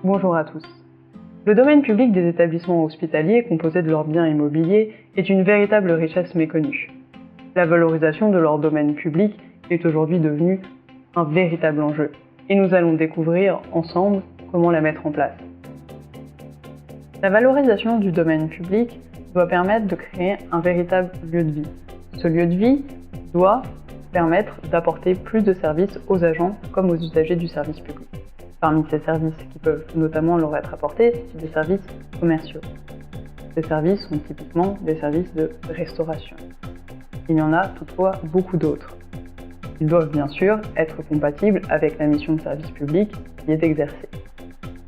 Bonjour à tous. Le domaine public des établissements hospitaliers composés de leurs biens immobiliers est une véritable richesse méconnue. La valorisation de leur domaine public est aujourd'hui devenue un véritable enjeu et nous allons découvrir ensemble comment la mettre en place. La valorisation du domaine public doit permettre de créer un véritable lieu de vie. Ce lieu de vie doit permettre d'apporter plus de services aux agents comme aux usagers du service public. Parmi ces services qui peuvent notamment leur être apportés, c'est des services commerciaux. Ces services sont typiquement des services de restauration. Il y en a toutefois beaucoup d'autres. Ils doivent bien sûr être compatibles avec la mission de service public qui est exercée.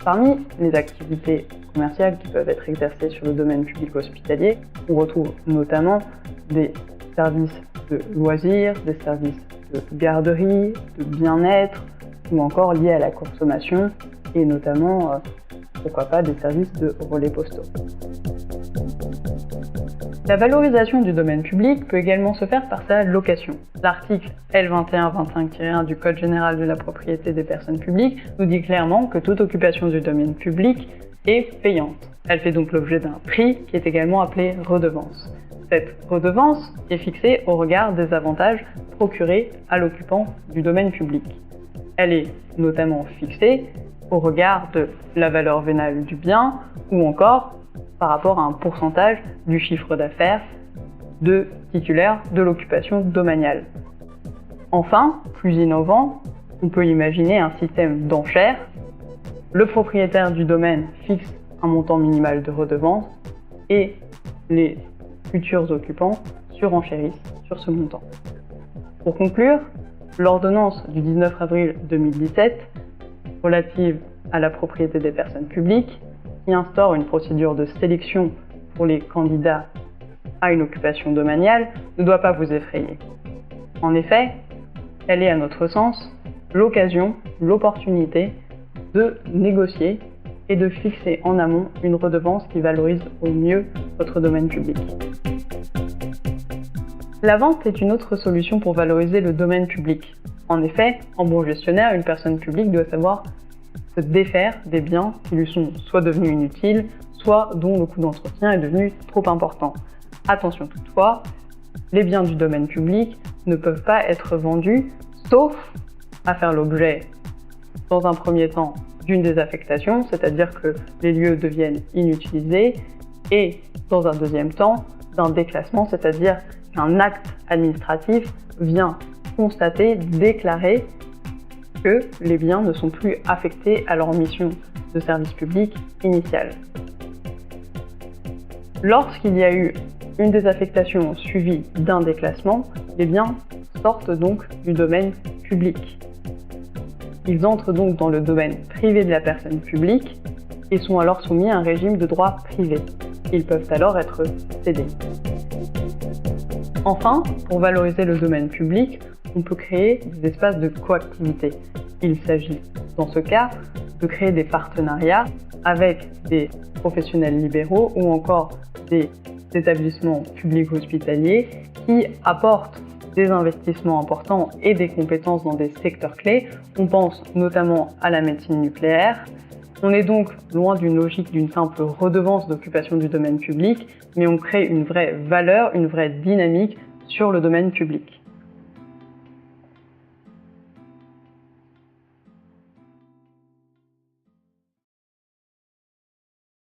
Parmi les activités commerciales qui peuvent être exercées sur le domaine public hospitalier, on retrouve notamment des services de loisirs, des services de garderie, de bien-être, ou encore liés à la consommation, et notamment, pourquoi pas, des services de relais postaux. La valorisation du domaine public peut également se faire par sa location. L'article L2125-1 du Code général de la propriété des personnes publiques nous dit clairement que toute occupation du domaine public est payante. Elle fait donc l'objet d'un prix qui est également appelé redevance. Cette redevance est fixée au regard des avantages procurés à l'occupant du domaine public. Elle est notamment fixée au regard de la valeur vénale du bien ou encore par rapport à un pourcentage du chiffre d'affaires de titulaire de l'occupation domaniale. Enfin, plus innovant, on peut imaginer un système d'enchères. Le propriétaire du domaine fixe un montant minimal de redevance et les futurs occupants surenchérissent sur ce montant. Pour conclure, l'ordonnance du 19 avril 2017 relative à la propriété des personnes publiques, qui instaure une procédure de sélection pour les candidats à une occupation domaniale, ne doit pas vous effrayer. En effet, elle est à notre sens l'occasion, l'opportunité de négocier et de fixer en amont une redevance qui valorise au mieux votre domaine public. La vente est une autre solution pour valoriser le domaine public. En effet, en bon gestionnaire, une personne publique doit savoir se défaire des biens qui lui sont soit devenus inutiles, soit dont le coût d'entretien est devenu trop important. Attention toutefois, les biens du domaine public ne peuvent pas être vendus, sauf à faire l'objet, dans un premier temps, d'une désaffectation, c'est-à-dire que les lieux deviennent inutilisés, et dans un deuxième temps, d'un déclassement, c'est-à-dire qu'un acte administratif vient constater, déclarer que les biens ne sont plus affectés à leur mission de service public initiale. Lorsqu'il y a eu une désaffectation suivie d'un déclassement, les biens sortent donc du domaine public. Ils entrent donc dans le domaine privé de la personne publique et sont alors soumis à un régime de droit privé. Ils peuvent alors être cédés. Enfin, pour valoriser le domaine public, on peut créer des espaces de coactivité. Il s'agit, dans ce cas, de créer des partenariats avec des professionnels libéraux ou encore des établissements publics hospitaliers qui apportent des investissements importants et des compétences dans des secteurs clés. On pense notamment à la médecine nucléaire. On est donc loin d'une logique d'une simple redevance d'occupation du domaine public, mais on crée une vraie valeur, une vraie dynamique sur le domaine public.